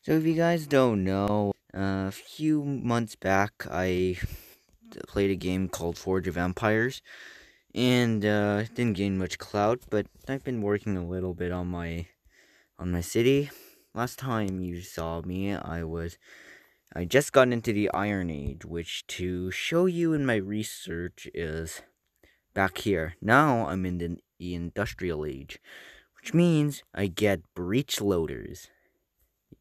So if you guys don't know, a few months back I played a game called Forge of Empires, and didn't gain much clout, but I've been working a little bit on my city. Last time you saw me, I just got into the Iron Age, which to show you in my research is back here. Now I'm in the Industrial Age, which means I get breech loaders.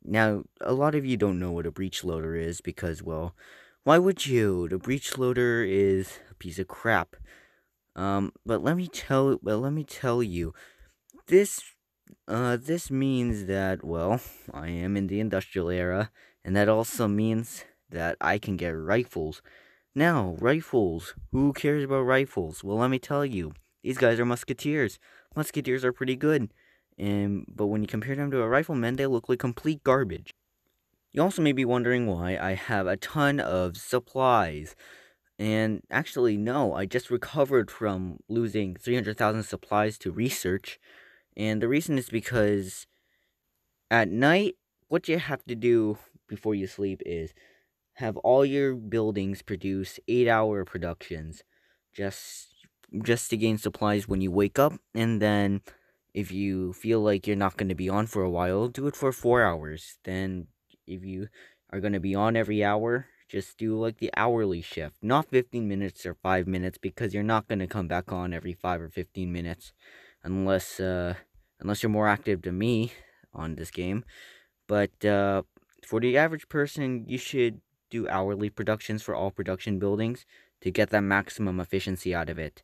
Now, a lot of you don't know what a breech loader is because, well, why would you? The breech loader is a piece of crap. But let me tell you, this, this means that, well, I am in the industrial era, and that also means that I can get rifles. Now, rifles. Who cares about rifles? Well, let me tell you, these guys are musketeers. Musketeers are pretty good, but when you compare them to a rifleman, they look like complete garbage. You also may be wondering why I have a ton of supplies. And actually, no, I just recovered from losing 300,000 supplies to research. And the reason is because at night, what you have to do before you sleep is have all your buildings produce 8-hour productions just just to gain supplies when you wake up, and then if you feel like you're not going to be on for a while, do it for 4 hours. Then if you are going to be on every hour, just do like the hourly shift, not 15 minutes or 5 minutes, because you're not going to come back on every 5 or 15 minutes unless you're more active than me on this game. But for the average person, you should do hourly productions for all production buildings to get that maximum efficiency out of it.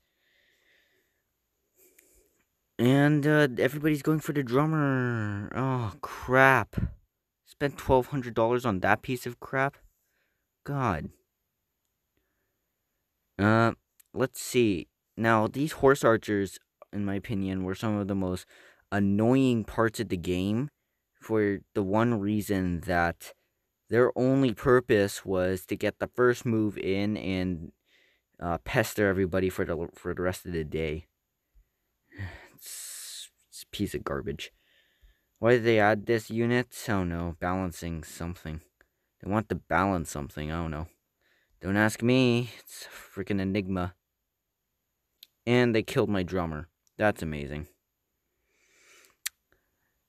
And everybody's going for the drummer. Oh, crap. Spent $1,200 on that piece of crap? God. Uh, let's see. Now, these horse archers, in my opinion, were some of the most annoying parts of the game for the one reason that their only purpose was to get the first move in and pester everybody for the rest of the day. It's a piece of garbage. Why did they add this unit? I don't know. Balancing something. They want to balance something. I don't know. Don't ask me. It's a freaking enigma. And they killed my drummer. That's amazing.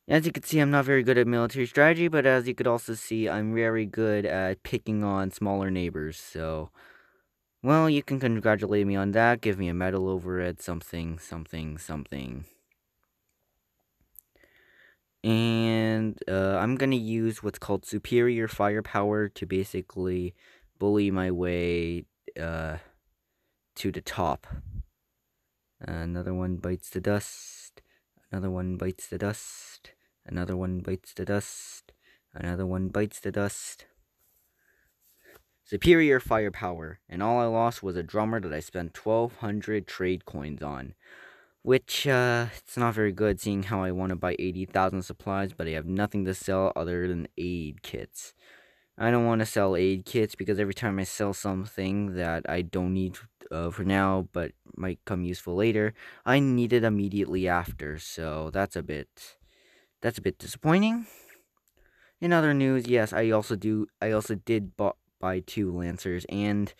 As you can see, I'm not very good at military strategy, but as you could also see, I'm very good at picking on smaller neighbors. So, well, you can congratulate me on that. Give me a medal over it. Something, something, something. And I'm gonna use what's called superior firepower to basically bully my way uh, to the top. Another one bites the dust. Another one bites the dust. Another one bites the dust. Another one bites the dust. Superior firepower, and all I lost was a drummer that I spent 1,200 trade coins on. Which, it's not very good seeing how I want to buy 80,000 supplies, but I have nothing to sell other than aid kits. I don't want to sell aid kits because every time I sell something that I don't need for now, but might come useful later, I need it immediately after. So that's a bit disappointing. In other news, yes, I also did buy 2 lancers, and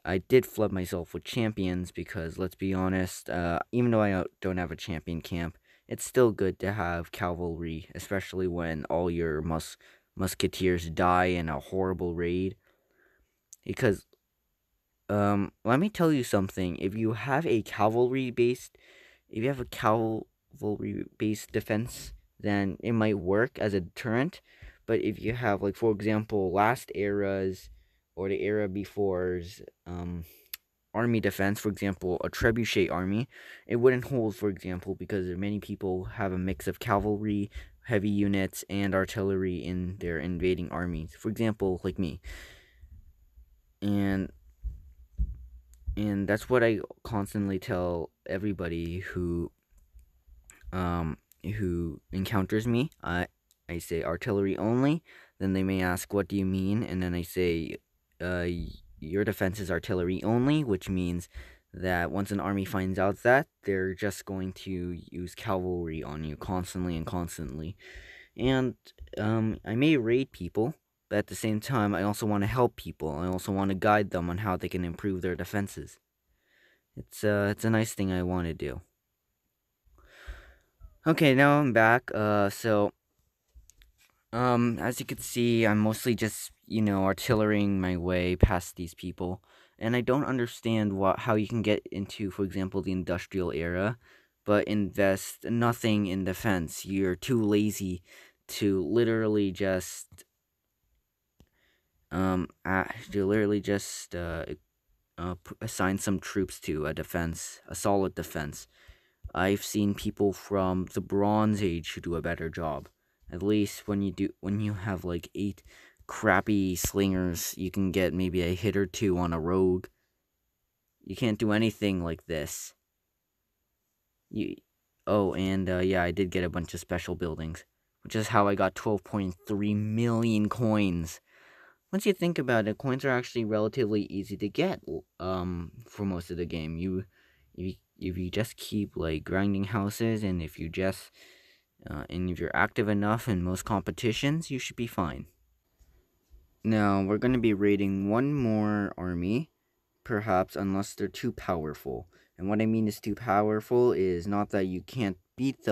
I did flood myself with champions because, let's be honest, even though I don't have a champion camp, it's still good to have cavalry, especially when all your musketeers die in a horrible raid. Because, let me tell you something. If you have a cavalry based defense, then it might work as a deterrent. But if you have, like, for example, last era's or the era before's, army defense, for example, a trebuchet army, it wouldn't hold, for example, because many people have a mix of cavalry, heavy units, and artillery in their invading armies. For example, like me. And that's what I constantly tell everybody who encounters me. I say artillery only. Then they may ask, "What do you mean?" And then I say, uh, "Your defense is artillery only," which means that once an army finds out that, they're just going to use cavalry on you constantly and constantly. And I may raid people, but at the same time, I also want to help people. I also want to guide them on how they can improve their defenses. It's a nice thing I want to do. Okay, now I'm back. As you can see, I'm mostly just, artillerying my way past these people. And I don't understand how you can get into, for example, the industrial era, but invest nothing in defense. You're too lazy to literally just, assign some troops to a solid defense. I've seen people from the Bronze Age who do a better job. At least when you have like 8 crappy slingers, you can get maybe a hit or two on a rogue. You can't do anything like this. You Oh, and yeah, I did get a bunch of special buildings, which is how I got 12.3 million coins. Once you think about it, coins are actually relatively easy to get. For most of the game, if you just keep like grinding houses, and if you're active enough in most competitions, you should be fine. Now we're going to be raiding one more army, perhaps, unless they're too powerful. And what I mean is too powerful is not that you can't beat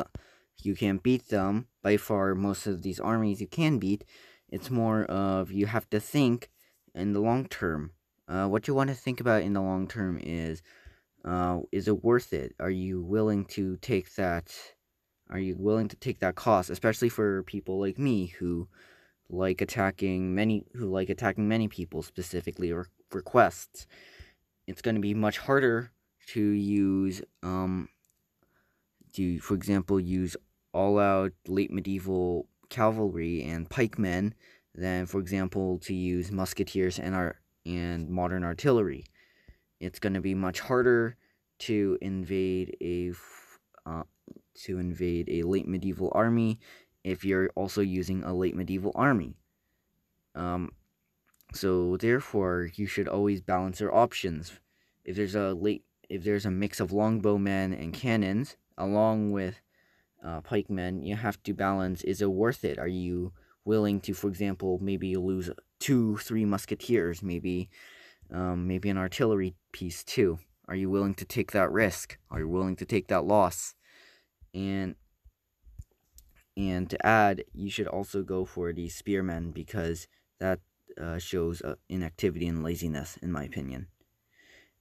them. By far, most of these armies you can beat. It's more of you have to think in the long term. What you want to think about in the long term is it worth it? Are you willing to take that? Are you willing to take that cost, especially for people like me who like attacking many people, specifically for quests? It's going to be much harder to for example, use all out late medieval cavalry and pikemen than, for example, to use musketeers and modern artillery. It's going to be much harder to uh, invade a late medieval army if you're also using a late medieval army. Um, so therefore, you should always balance your options. If there's a mix of longbowmen and cannons, along with pikemen, you have to balance: is it worth it? Are you willing to, for example, maybe lose 3 musketeers, maybe an artillery piece too? Are you willing to take that risk? Are you willing to take that loss? And to add, you should also go for the spearmen, because that shows inactivity and laziness, in my opinion.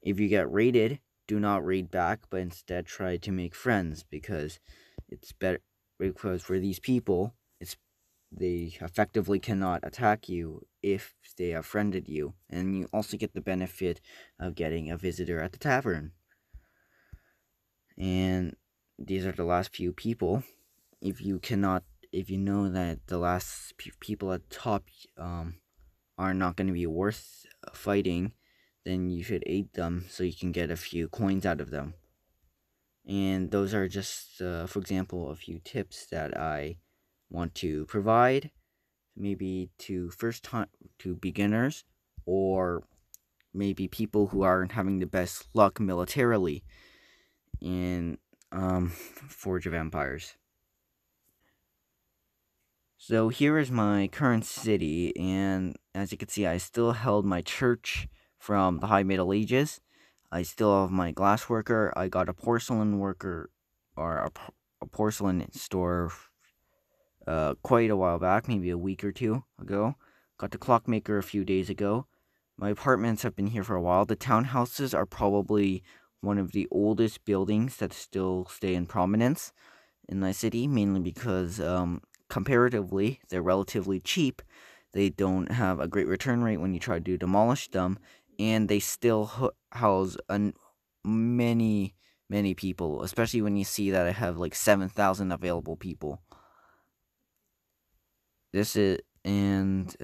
If you get raided, do not raid back, but instead try to make friends, because it's better. Because for these people, they effectively cannot attack you if they have friended you, and you also get the benefit of getting a visitor at the tavern. And these are the last few people. If you know that the last people at the top are not going to be worth fighting, then you should aid them so you can get a few coins out of them. And those are just, for example, a few tips that I want to provide, maybe to beginners, or maybe people who aren't having the best luck militarily in Forge of Empires. So here is my current city, and as you can see, I still held my church from the High Middle Ages. I still have my glass worker. I got a porcelain worker, or a porcelain store, quite a while back, maybe a week or two ago. Got the clockmaker a few days ago. My apartments have been here for a while. The townhouses are probably one of the oldest buildings that still stay in prominence in my city, mainly because comparatively they're relatively cheap. They don't have a great return rate when you try to demolish them, and they still house many people, especially when you see that I have like 7,000 available people. This is and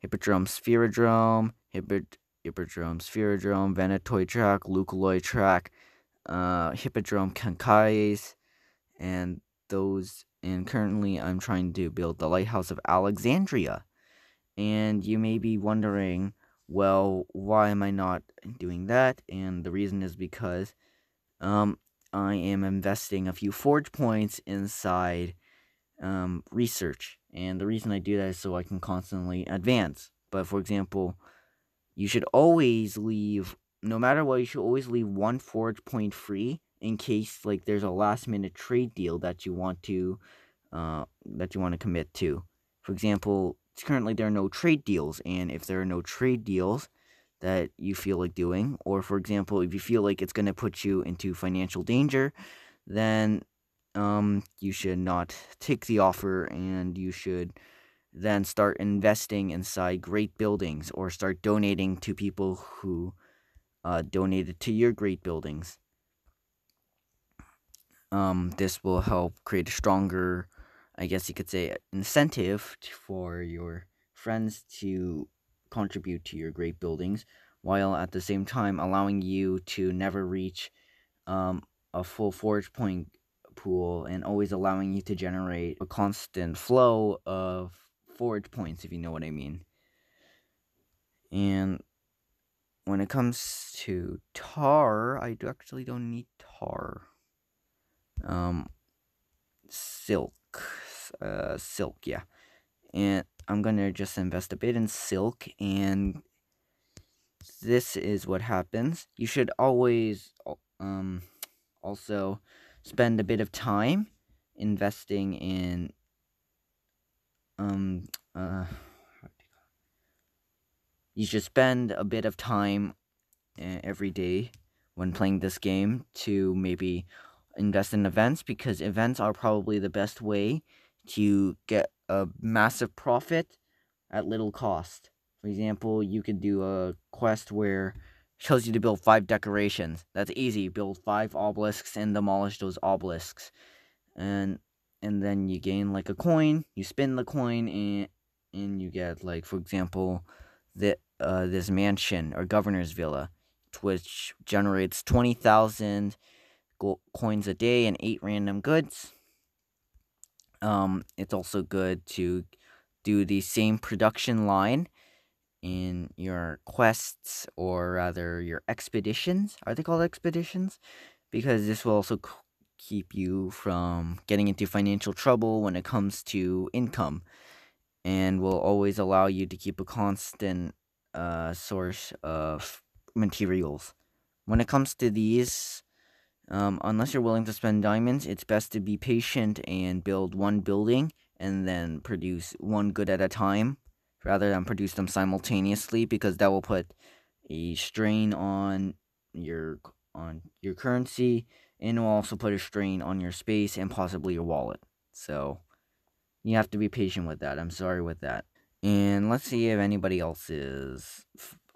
Hippodrome, Spherodrome, Hippodrome, Spherodrome, Venatoid Track, Lucaloid Track, Hippodrome Kankais, and those. And currently, I'm trying to build the Lighthouse of Alexandria. And you may be wondering, well, why am I not doing that? And the reason is because I am investing a few forge points inside research. And the reason I do that is so I can constantly advance. But for example, you should always leave, no matter what, you should always leave one forge point free in case like there's a last minute trade deal that you want to commit to. For example, currently there are no trade deals, and if there are no trade deals that you feel like doing, or for example, if you feel like it's going to put you into financial danger, then you should not take the offer, and you should then start investing inside great buildings or start donating to people who donated to your great buildings. This will help create a stronger, I guess you could say, incentive for your friends to contribute to your great buildings, while at the same time allowing you to never reach a full forage point pool, and always allowing you to generate a constant flow of forage points, if you know what I mean. And when it comes to tar, I actually don't need tar. Silk. Silk, yeah. And I'm gonna just invest a bit in silk, and this is what happens. You should always also spend a bit of time investing in you should spend a bit of time every day when playing this game to maybe invest in events, because events are probably the best way to get a massive profit at little cost. For example, you could do a quest where it shows you to build 5 decorations. That's easy. Build 5 obelisks and demolish those obelisks. And then you gain like a coin, you spin the coin, and you get, like, for example, this mansion or governor's villa, which generates 20,000 coins a day and 8 random goods. It's also good to do the same production line in your quests, or rather your expeditions. Are they called expeditions? Because this will also keep you from getting into financial trouble when it comes to income, and will always allow you to keep a constant source of materials. When it comes to these, unless you're willing to spend diamonds, it's best to be patient and build one building and then produce one good at a time, rather than produce them simultaneously, because that will put a strain on your currency, and will also put a strain on your space and possibly your wallet. So you have to be patient with that. I'm sorry with that. And let's see if anybody else is.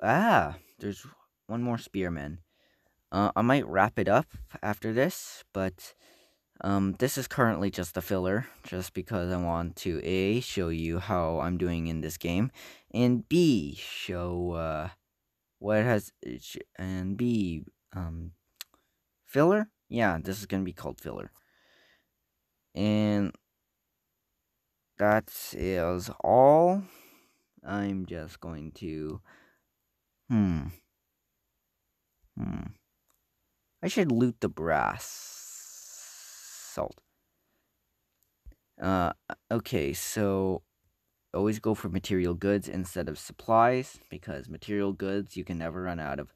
There's one more spearman. I might wrap it up after this, but this is currently just a filler, just because I want to A, show you how I'm doing in this game, and B, show what it has, and B, filler? Yeah, this is gonna be called filler. And that is all. I'm just going to, hmm. I should loot the brass salt. Okay, so always go for material goods instead of supplies, because material goods you can never run out of,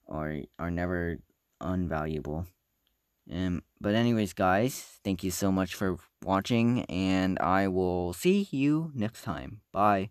or are never unvaluable. But anyways, guys, thank you so much for watching, and I will see you next time. Bye.